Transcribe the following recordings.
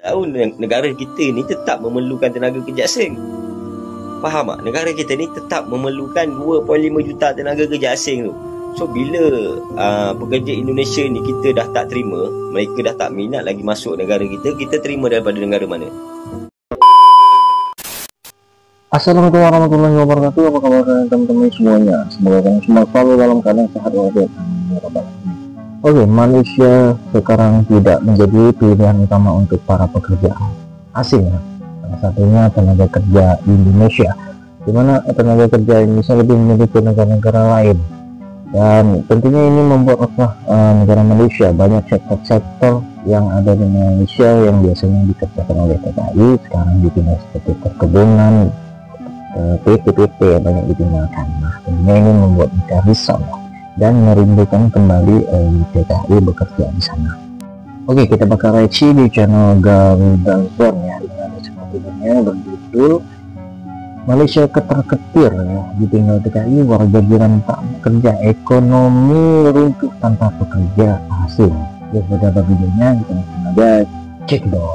tahu negara kita ni tetap memerlukan tenaga kerja asing. Faham tak? Negara kita ni tetap memerlukan 2.5 juta tenaga kerja asing tu. So bila pekerja Indonesia ni kita dah tak terima, mereka dah tak minat lagi masuk negara kita terima daripada negara mana? Assalamualaikum warahmatullahi wabarakatuh. Apa kabar kalian teman-teman semuanya? Semoga kalian semua selalu dalam keadaan sehat walafiat. Oke, Malaysia sekarang tidak menjadi pilihan utama untuk para pekerja asing. Salah satunya tenaga kerja Indonesia, di mana tenaga kerja Indonesia lebih memilih ke negara-negara lain. Dan tentunya ini membuat resah negara Malaysia. Banyak sektor-sektor yang ada di Malaysia yang biasanya dikerjakan oleh TKI sekarang dipindah seperti perkebunan, PT-PT yang banyak ditinggalkan. Nah, tentunya ini membuat mereka risau dan merindukan kembali TKI bekerja di sana. Oke, kita bakal reaksi di channel Garuda Zone ya. Ini ada sebuah videonya berjudul Malaysia ketar-ketir ya, ditinggal TKI, warga jiran tak bekerja, ekonomi runtuh tanpa pekerja asing. Ya, sudah ada videonya, kita langsung aja cek dong.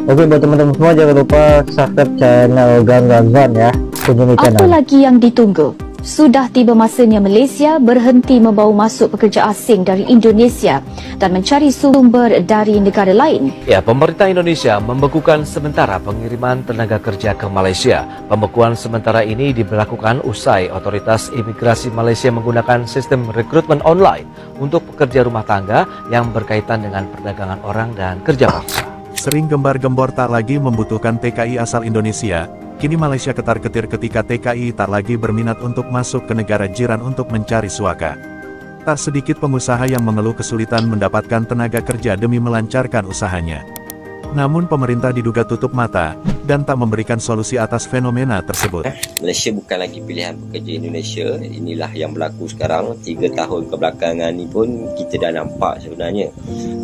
Oke, buat teman-teman semua jangan lupa subscribe channel Garuda Zone ya. Kunjungi channel. Apa lagi yang ditunggu? Sudah tiba masanya Malaysia berhenti membawa masuk pekerja asing dari Indonesia dan mencari sumber dari negara lain. Ya, pemerintah Indonesia membekukan sementara pengiriman tenaga kerja ke Malaysia. Pembekuan sementara ini diberlakukan usai otoritas imigrasi Malaysia menggunakan sistem rekrutmen online untuk pekerja rumah tangga yang berkaitan dengan perdagangan orang dan kerja paksa. Sering gembar-gembor tak lagi membutuhkan TKI asal Indonesia, kini Malaysia ketar-ketir ketika TKI tak lagi berminat untuk masuk ke negara jiran untuk mencari suaka. Tak sedikit pengusaha yang mengeluh kesulitan mendapatkan tenaga kerja demi melancarkan usahanya. Namun pemerintah diduga tutup mata dan tak memberikan solusi atas fenomena tersebut. Malaysia bukan lagi pilihan pekerja Indonesia. Inilah yang berlaku sekarang. 3 tahun kebelakangan ni pun kita dah nampak sebenarnya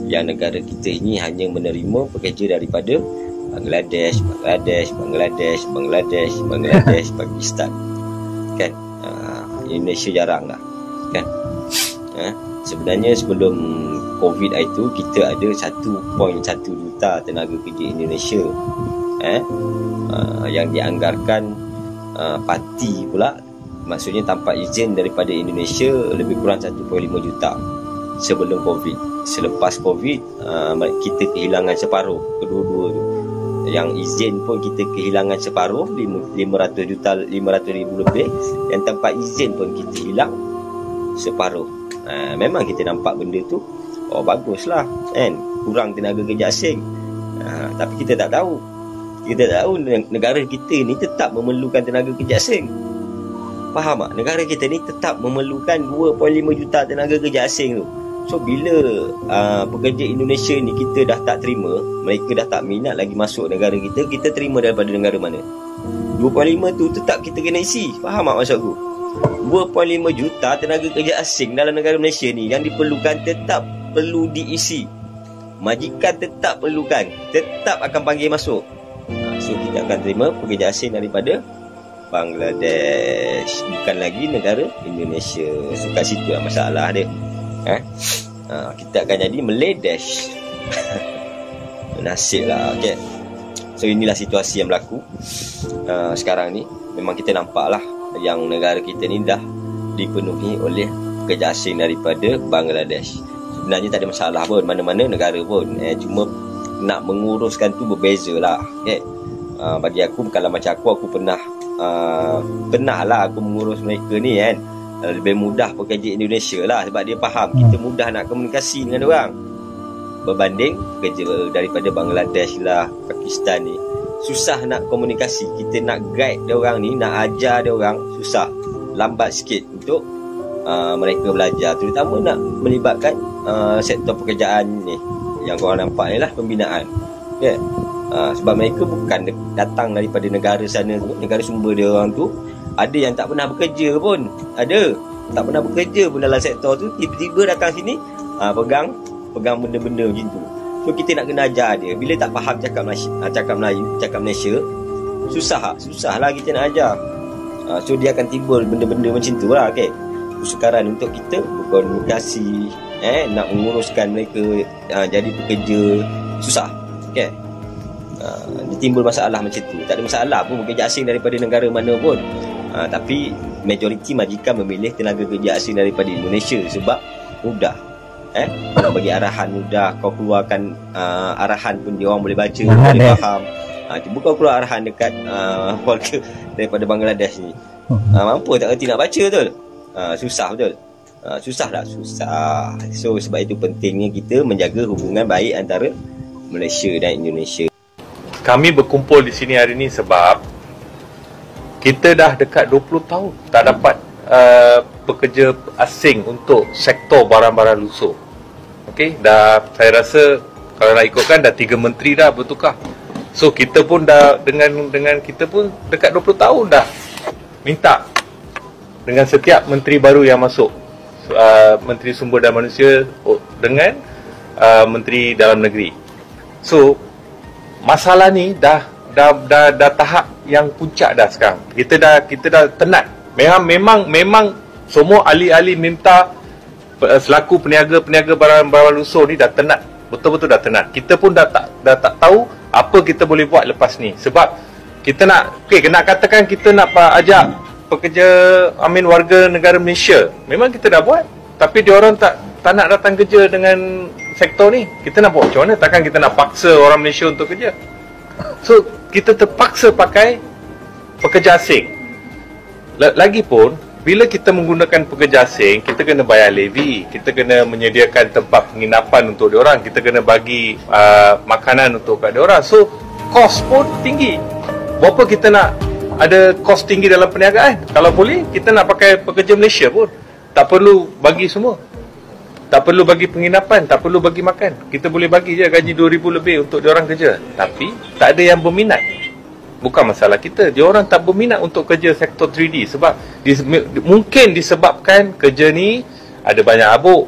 yang negara kita ini hanya menerima pekerja daripada Bangladesh, Pakistan. Kan? Indonesia jarang lah. Kan? Sebenarnya sebelum COVID itu kita ada 1.1 juta tenaga kerja Indonesia yang dianggarkan parti pula, maksudnya tanpa izin daripada Indonesia lebih kurang 1.5 juta sebelum COVID. Selepas COVID kita kehilangan separuh, kedua-dua tu. Yang izin pun kita kehilangan separuh, 500 ribu lebih. Yang tanpa izin pun kita hilang separuh. Memang kita nampak benda tu, oh baguslah kan, kurang tenaga kerja asing. Tapi kita tak tahu negara kita ni tetap memerlukan tenaga kerja asing. Faham tak? Negara kita ni tetap memerlukan 2.5 juta tenaga kerja asing tu. So bila pekerja Indonesia ni kita dah tak terima, mereka dah tak minat lagi masuk negara kita terima daripada negara mana? 2.5 tu tetap kita kena isi. Faham tak maksud aku? 2.5 juta tenaga kerja asing dalam negara Malaysia ni yang diperlukan tetap perlu diisi. Majikan tetap perlukan, tetap akan panggil masuk. So kita akan terima pekerja asing daripada Bangladesh, bukan lagi negara Indonesia. So kat situ lah masalah dia. Kita akan jadi Meladesh. Nasib lah. Okay. So inilah situasi yang berlaku sekarang ni. Memang kita nampak lah yang negara kita ni dah dipenuhi oleh pekerja asing daripada Bangladesh. Sebenarnya tak ada masalah pun, mana-mana negara pun, cuma nak menguruskan tu berbeza lah. Okay. Bagi aku, bukanlah macam aku pernah lah aku mengurus mereka ni kan. Lebih mudah pekerja Indonesia lah, sebab dia faham kita mudah nak komunikasi dengan orang berbanding pekerja daripada Bangladesh lah, Pakistan ni susah nak komunikasi. Kita nak guide dia orang ni, nak ajar dia orang susah, lambat sikit untuk mereka belajar, terutama nak melibatkan sektor pekerjaan ni yang korang nampak ni lah, pembinaan. Okay. Sebab mereka bukan datang daripada negara sana tu, negara sumber dia orang tu. Ada yang tak pernah bekerja pun, ada tak pernah bekerja pun dalam sektor tu, tiba-tiba datang sini pegang benda-benda macam tu. So kita nak kena ajar dia. Bila tak faham cakap Melayu, cakap Malaysia, susah lah kita nak ajar. So dia akan timbul benda-benda macam tu lah. Okay. kesukaran untuk kita berkomunikasi, nak menguruskan mereka jadi pekerja susah. Okay. Dia timbul masalah macam tu. Tak ada masalah pun pekerja asing daripada negara mana pun, tapi majoriti majikan memilih tenaga kerja asing daripada Indonesia sebab mudah. Kau bagi arahan mudah, kau keluarkan arahan pun dia orang boleh baca, boleh faham. Cuba kau keluar arahan dekat warga daripada Bangladesh ni, mampu tak kerti nak baca betul? Susah betul. Susah tak? Susah. So sebab itu pentingnya kita menjaga hubungan baik antara Malaysia dan Indonesia. Kami berkumpul di sini hari ini sebab kita dah dekat 20 tahun tak dapat pekerja asing untuk sektor barang-barang lusuh. Okey, dah saya rasa kalau nak ikutkan dah 3 menteri dah bertukar. So kita pun dah dengan kita pun dekat 20 tahun dah minta dengan setiap menteri baru yang masuk, Menteri Sumber Daya Manusia dengan Menteri Dalam Negeri. So masalah ni dah tahap yang puncak dah sekarang. Kita dah tenat. Memang semua ahli-ahli minta selaku peniaga barang-barang lusuh ni dah tenat. Betul-betul dah tenat. Kita pun dah tak tahu apa kita boleh buat lepas ni. Sebab kita nak katakan kita nak ajak pekerja warga negara Malaysia. Memang kita dah buat. Tapi diorang tak nak datang kerja dengan sektor ni. Kita nak buat macam mana? Takkan kita nak paksa orang Malaysia untuk kerja. So kita terpaksa pakai pekerja asing. Lagipun bila kita menggunakan pekerja asing, kita kena bayar levy, kita kena menyediakan tempat penginapan untuk diorang, kita kena bagi makanan untuk kat diorang. So kos pun tinggi. Berapa kita nak ada kos tinggi dalam perniagaan? Kalau boleh kita nak pakai pekerja Malaysia pun. Tak perlu bagi semua. Tak perlu bagi penginapan, tak perlu bagi makan. Kita boleh bagi je gaji 2,000 lebih untuk diorang kerja. Tapi tak ada yang berminat. Bukan masalah kita. Diorang tak berminat untuk kerja sektor 3D sebab mungkin disebabkan kerja ni ada banyak habuk,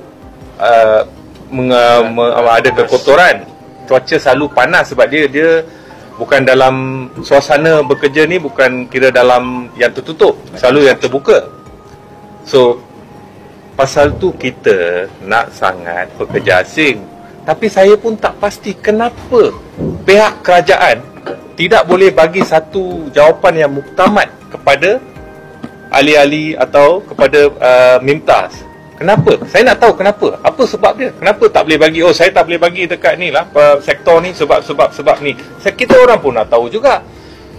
ada kekotoran, cuaca selalu panas sebab dia bukan dalam suasana bekerja ni, bukan kira dalam yang tertutup, selalu yang terbuka. So pasal tu kita nak sangat pekerja asing. Tapi saya pun tak pasti kenapa pihak kerajaan tidak boleh bagi satu jawapan yang muktamad kepada ahli-ahli atau kepada MIMTAS. Kenapa? Saya nak tahu kenapa. Apa sebab dia? Kenapa tak boleh bagi? Oh, saya tak boleh bagi dekat ni lah sektor ni sebab ni. Kita orang pun nak tahu juga.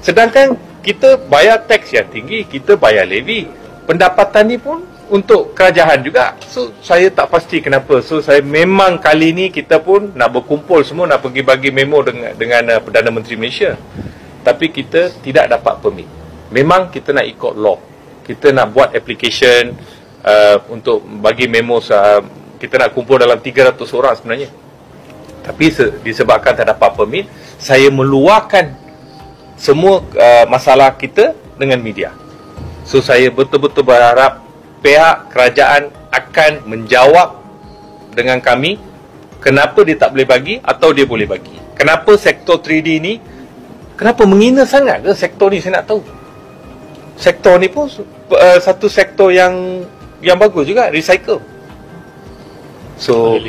Sedangkan kita bayar teks yang tinggi, kita bayar levy. Pendapatan ni pun untuk kerajaan juga. So saya tak pasti kenapa. So saya memang kali ni kita pun nak berkumpul semua, nak pergi bagi memo dengan Perdana Menteri Malaysia. Tapi kita tidak dapat permit. Memang kita nak ikut law. Kita nak buat application untuk bagi memo. Kita nak kumpul dalam 300 orang sebenarnya. Tapi disebabkan tak dapat permit, saya meluahkan semua masalah kita dengan media. So saya betul-betul berharap pihak kerajaan akan menjawab dengan kami kenapa dia tak boleh bagi atau dia boleh bagi. Kenapa sektor 3D ni, kenapa menghina sangat ke sektor ni? Saya nak tahu. Sektor ni pun satu sektor yang bagus juga, recycle. So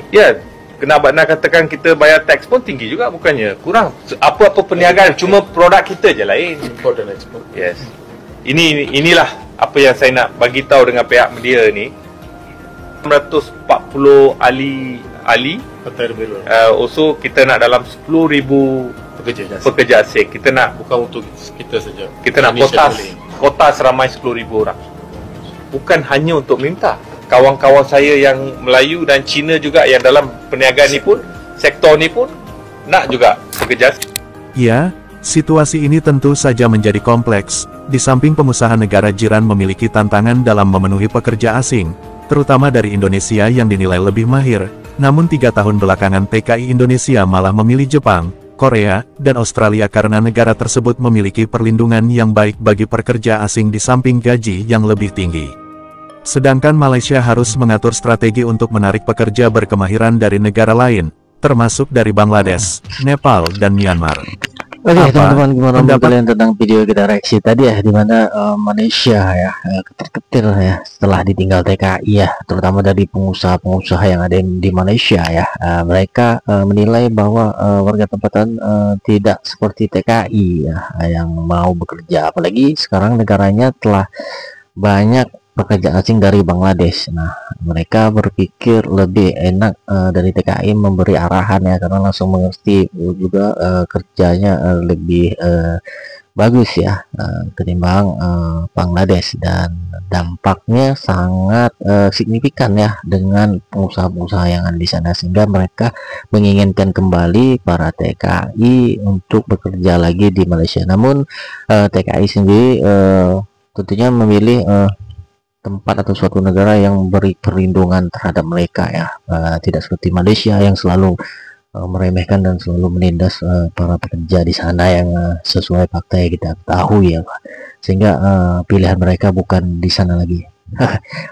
ya, nak katakan kita bayar teks pun tinggi juga, bukannya kurang. Apa-apa perniagaan, cuma produk kita je lain. Import dan export. Yes. Inilah apa yang saya nak bagi tahu dengan pihak media ni. 640 ahli also kita nak dalam 10,000 pekerja asing. Kita nak, bukan untuk kita saja, kita nak kota seramai 10,000 orang. Bukan hanya untuk minta. Kawan-kawan saya yang Melayu dan Cina juga yang dalam perniagaan ni pun, sektor ni pun nak juga pekerja asing. Ya, situasi ini tentu saja menjadi kompleks. Di samping pengusaha negara jiran memiliki tantangan dalam memenuhi pekerja asing, terutama dari Indonesia yang dinilai lebih mahir, namun 3 tahun belakangan TKI Indonesia malah memilih Jepang, Korea, dan Australia karena negara tersebut memiliki perlindungan yang baik bagi pekerja asing di samping gaji yang lebih tinggi. Sedangkan Malaysia harus mengatur strategi untuk menarik pekerja berkemahiran dari negara lain, termasuk dari Bangladesh, Nepal, dan Myanmar. Oke, Apa teman-teman, gimana menurut pendapat kalian tentang video kita reaksi tadi ya, di mana Malaysia ya ketir-ketir ya setelah ditinggal TKI ya, terutama dari pengusaha-pengusaha yang ada di Malaysia ya. Mereka menilai bahwa warga tempatan tidak seperti TKI ya, yang mau bekerja, apalagi sekarang negaranya telah banyak pekerja asing dari Bangladesh. Nah, mereka berpikir lebih enak dari TKI memberi arahan ya, karena langsung mengerti juga kerjanya lebih bagus ya ketimbang Bangladesh, dan dampaknya sangat signifikan ya dengan pengusaha-pengusaha yang ada di sana, sehingga mereka menginginkan kembali para TKI untuk bekerja lagi di Malaysia. Namun TKI sendiri tentunya memilih tempat atau suatu negara yang beri perlindungan terhadap mereka ya, tidak seperti Malaysia yang selalu meremehkan dan selalu menindas para pekerja di sana yang sesuai fakta yang kita ketahui ya, sehingga pilihan mereka bukan di sana lagi.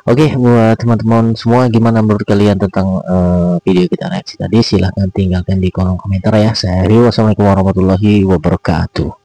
Oke, buat teman-teman semua, gimana menurut kalian tentang video kita reaksi tadi? Silahkan tinggalkan di kolom komentar ya. Saya Rio, wassalamualaikum warahmatullahi wabarakatuh.